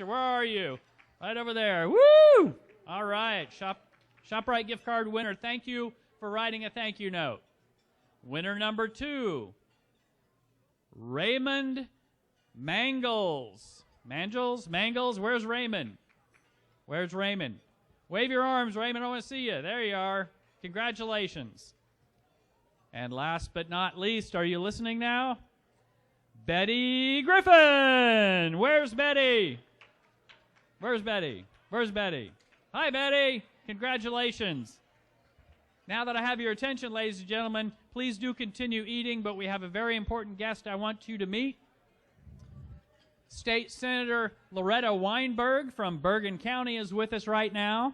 Where are you? Right over there. Woo! All right. ShopRite gift card winner. Thank you for writing a thank you note. Winner number 2, Raymond Mangles. Mangles? Where's Raymond? Where's Raymond? Wave your arms, Raymond. I want to see you. There you are. Congratulations. And last but not least, are you listening now? Betty Griffin. Where's Betty? Where's Betty? Where's Betty? Hi, Betty. Congratulations. Now that I have your attention, ladies and gentlemen, please do continue eating, but we have a very important guest I want you to meet. State Senator Loretta Weinberg from Bergen County is with us right now.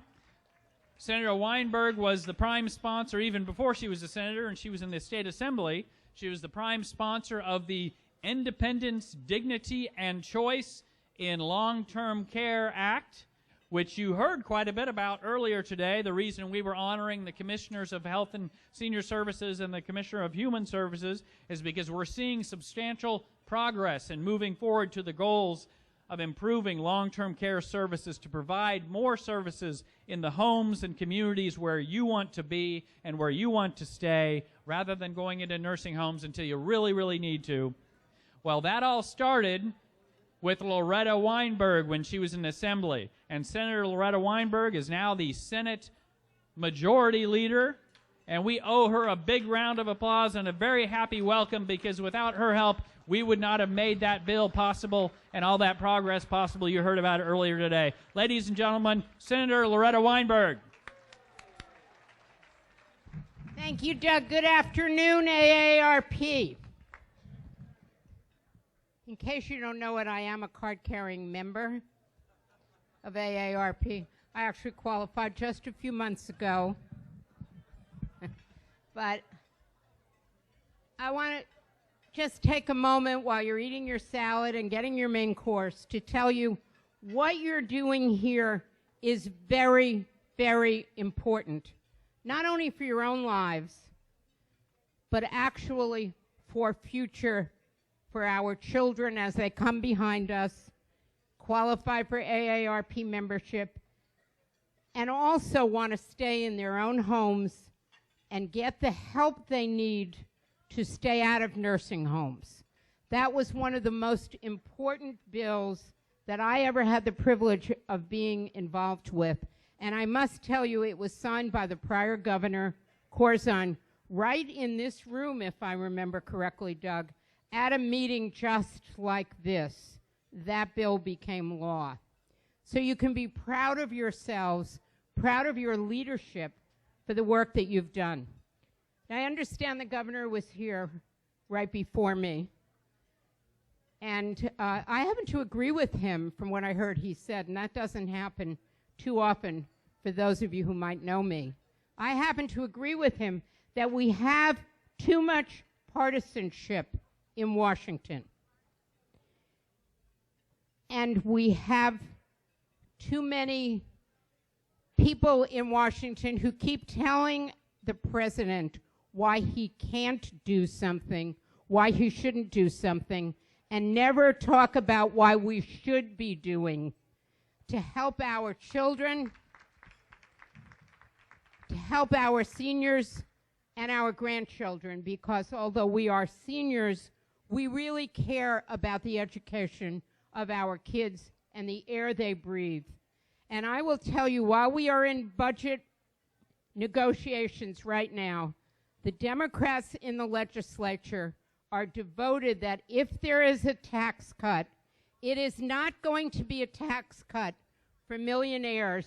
Senator Weinberg was the prime sponsor, even before she was a senator and she was in the state assembly. She was the prime sponsor of the Independence, Dignity, and Choice in Long-Term Care Act, which you heard quite a bit about earlier today. The reason we were honoring the Commissioners of Health and Senior Services and the Commissioner of Human Services is because we're seeing substantial progress and moving forward to the goals of improving long-term care services to provide more services in the homes and communities where you want to be and where you want to stay, rather than going into nursing homes until you really, really need to. Well, that all started with Loretta Weinberg when she was in the Assembly. And Senator Loretta Weinberg is now the Senate Majority Leader. And we owe her a big round of applause and a very happy welcome, because without her help, we would not have made that bill possible and all that progress possible you heard about earlier today. Ladies and gentlemen, Senator Loretta Weinberg. Thank you, Doug. Good afternoon, AARP. In case you don't know it, I am a card-carrying member of AARP. I actually qualified just a few months ago. But I want to just take a moment while you're eating your salad and getting your main course to tell you what you're doing here is very, very important. Not only for your own lives, but actually for our children as they come behind us, qualify for AARP membership, and also want to stay in their own homes and get the help they need to stay out of nursing homes. That was one of the most important bills that I ever had the privilege of being involved with. And I must tell you, it was signed by the prior governor, Corzine, right in this room, if I remember correctly, Doug, at a meeting just like this. That bill became law. So you can be proud of yourselves, proud of your leadership for the work that you've done. Now, I understand the governor was here right before me, and I happen to agree with him from what I heard he said, and that doesn't happen too often for those of you who might know me. I happen to agree with him that we have too much partisanship in Washington, and we have too many people in Washington who keep telling the president why he can't do something, why he shouldn't do something, and never talk about why we should be doing to help our children, to help our seniors and our grandchildren, because although we are seniors, we really care about the education of our kids and the air they breathe. And I will tell you, while we are in budget negotiations right now, the Democrats in the legislature are devoted that if there is a tax cut, it is not going to be a tax cut for millionaires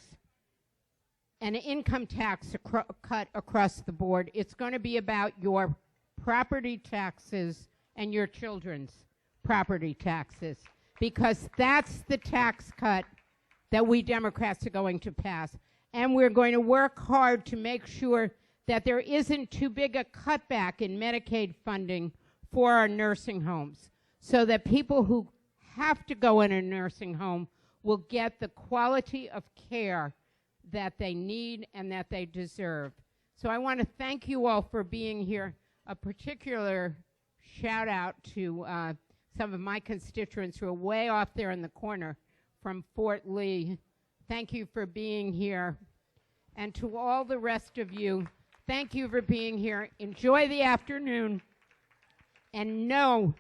and an income tax cut across the board. It's going to be about your property taxes and your children's property taxes, because that's the tax cut that we Democrats are going to pass. And we're going to work hard to make sure that there isn't too big a cutback in Medicaid funding for our nursing homes, so that people who have to go in a nursing home will get the quality of care that they need and that they deserve. So I want to thank you all for being here. A particular shout out to some of my constituents who are way off there in the corner from Fort Lee, thank you for being here. And to all the rest of you, thank you for being here. Enjoy the afternoon and know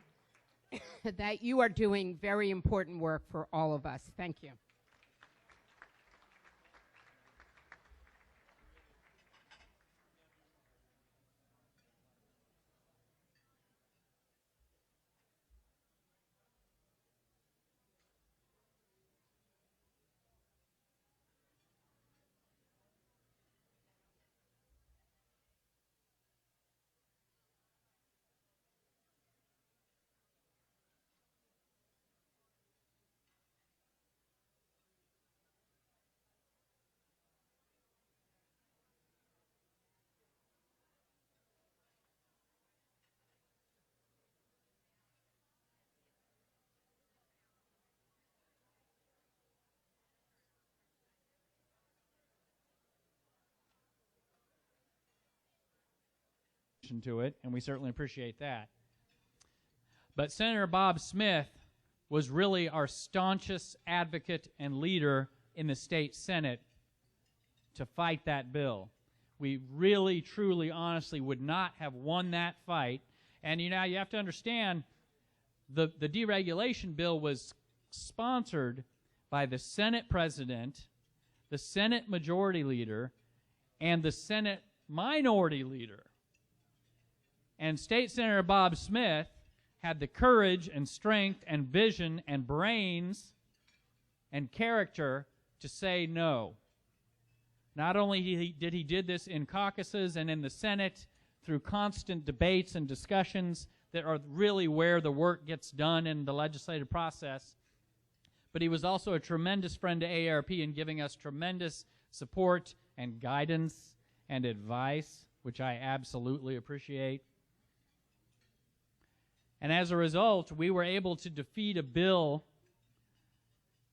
that you are doing very important work for all of us. Thank you. To it, and we certainly appreciate that. But Senator Bob Smith was really our staunchest advocate and leader in the state Senate to fight that bill. We really, truly, honestly would not have won that fight. And you have to understand, the deregulation bill was sponsored by the Senate President, the Senate Majority Leader, and the Senate Minority Leader. And State Senator Bob Smith had the courage and strength and vision and brains and character to say no. Not only did he did this in caucuses and in the Senate through constant debates and discussions that are really where the work gets done in the legislative process, but he was also a tremendous friend to AARP in giving us tremendous support and guidance and advice, which I absolutely appreciate. And as a result, we were able to defeat a bill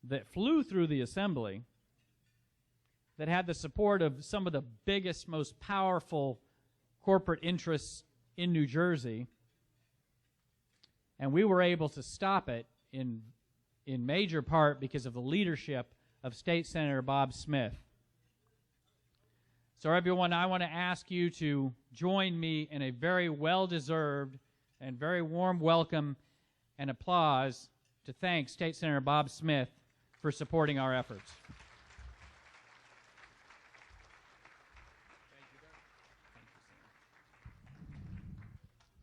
that flew through the Assembly that had the support of some of the biggest, most powerful corporate interests in New Jersey. And we were able to stop it in major part because of the leadership of State Senator Bob Smith. So everyone, I want to ask you to join me in a very well-deserved and very warm welcome and applause to thank State Senator Bob Smith for supporting our efforts.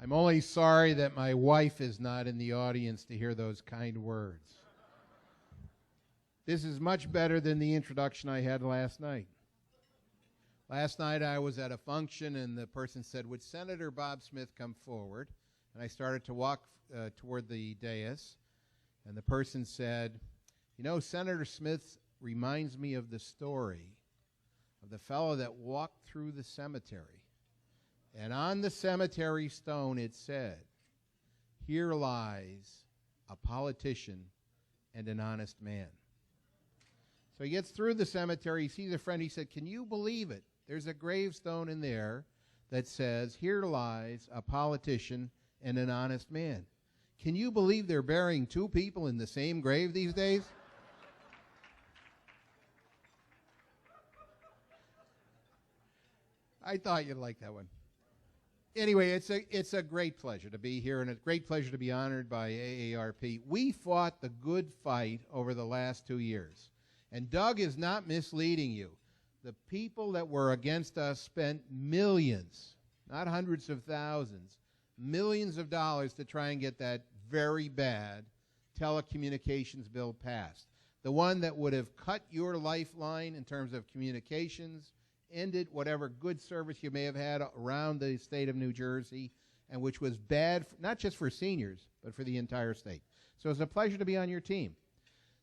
I'm only sorry that my wife is not in the audience to hear those kind words. This is much better than the introduction I had last night. Last night I was at a function and the person said, "Would Senator Bob Smith come forward?" And I started to walk toward the dais, and the person said, "You know, Senator Smith reminds me of the story of the fellow that walked through the cemetery. And on the cemetery stone it said, 'Here lies a politician and an honest man.'" So he gets through the cemetery, he sees a friend, he said, "Can you believe it? There's a gravestone in there that says, 'Here lies a politician and an honest man.' Can you believe they're burying two people in the same grave these days?" I thought you'd like that one. Anyway, it's a great pleasure to be here, and a great pleasure to be honored by AARP. We fought the good fight over the last 2 years, and Doug is not misleading you. The people that were against us spent millions, not hundreds of thousands, millions of dollars to try and get that very bad telecommunications bill passed. The one that would have cut your lifeline in terms of communications, ended whatever good service you may have had around the state of New Jersey, and which was bad, not just for seniors, but for the entire state. So it's a pleasure to be on your team.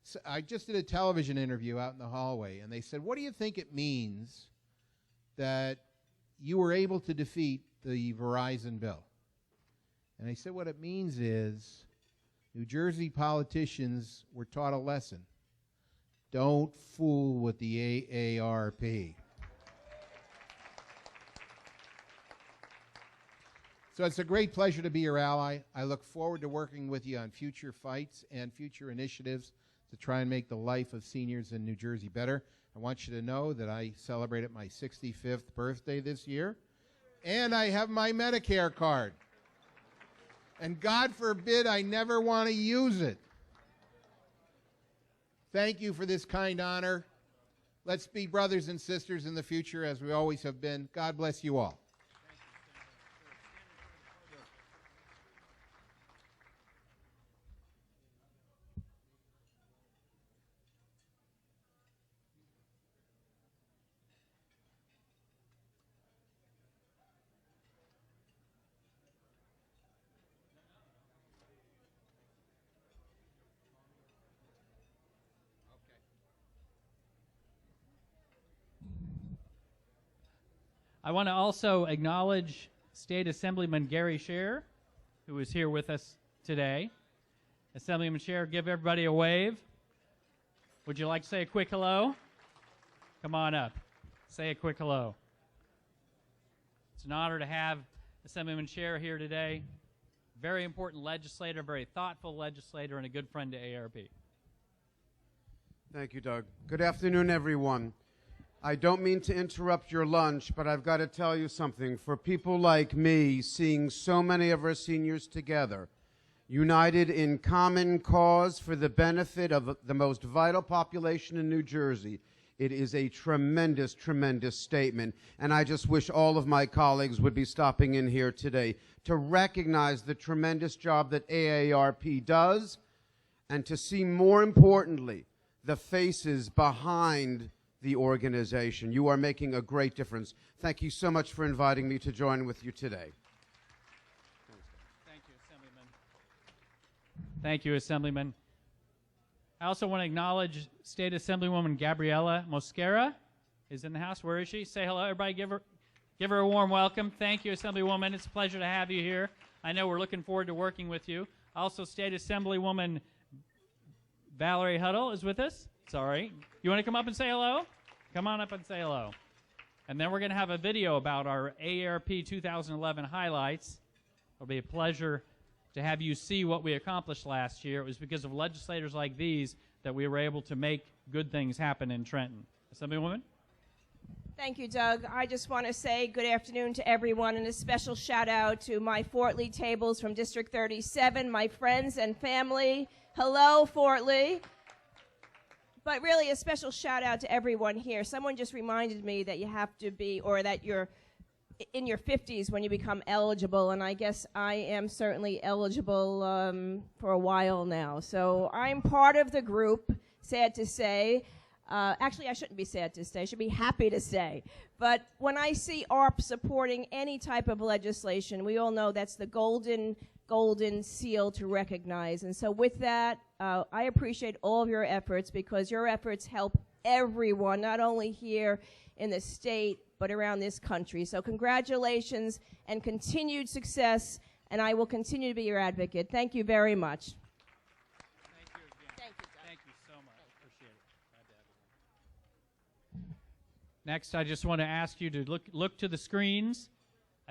So I just did a television interview out in the hallway, and they said, "What do you think it means that you were able to defeat the Verizon bill?" And I said, what it means is New Jersey politicians were taught a lesson. Don't fool with the AARP. So it's a great pleasure to be your ally. I look forward to working with you on future fights and future initiatives to try and make the life of seniors in New Jersey better. I want you to know that I celebrated my 65th birthday this year, and I have my Medicare card. And God forbid I never want to use it. Thank you for this kind honor. Let's be brothers and sisters in the future as we always have been. God bless you all. I want to also acknowledge State Assemblyman Gary Scher, who is here with us today. Assemblyman Scher, give everybody a wave. Would you like to say a quick hello? Come on up. Say a quick hello. It's an honor to have Assemblyman Scher here today. Very important legislator, very thoughtful legislator, and a good friend to ARP. Thank you, Doug. Good afternoon, everyone. I don't mean to interrupt your lunch, but I've got to tell you something. For people like me, seeing so many of our seniors together, united in common cause for the benefit of the most vital population in New Jersey, it is a tremendous, tremendous statement. And I just wish all of my colleagues would be stopping in here today to recognize the tremendous job that AARP does and to see, more importantly, the faces behind the organization. You are making a great difference. Thank you so much for inviting me to join with you today. Thank you, Assemblyman. Thank you, Assemblyman. I also want to acknowledge State Assemblywoman Gabriela Mosquera is in the house. Where is she? Say hello, everybody. Give her a warm welcome. Thank you, Assemblywoman. It's a pleasure to have you here. I know we're looking forward to working with you. Also, State Assemblywoman Valerie Huddle is with us. Sorry. You want to come up and say hello? Come on up and say hello. And then we're going to have a video about our ARP 2011 highlights. It'll be a pleasure to have you see what we accomplished last year. It was because of legislators like these that we were able to make good things happen in Trenton. Assemblywoman? Thank you, Doug. I just want to say good afternoon to everyone, and a special shout out to my Fort Lee tables from District 37, my friends and family. Hello, Fort Lee. But really, a special shout out to everyone here. Someone just reminded me that you have to be, or that you're in your 50s when you become eligible, and I guess I am certainly eligible for a while now. So I'm part of the group, sad to say. Actually, I shouldn't be sad to say. I should be happy to say. But when I see ARP supporting any type of legislation, we all know that's the golden seal to recognize. And so with that, I appreciate all of your efforts, because your efforts help everyone, not only here in the state, but around this country. So congratulations and continued success, and I will continue to be your advocate. Thank you very much. Thank you again. Thank you, Doug. Thank you so much. Appreciate it. Glad to have you. Next, I just want to ask you to look to the screens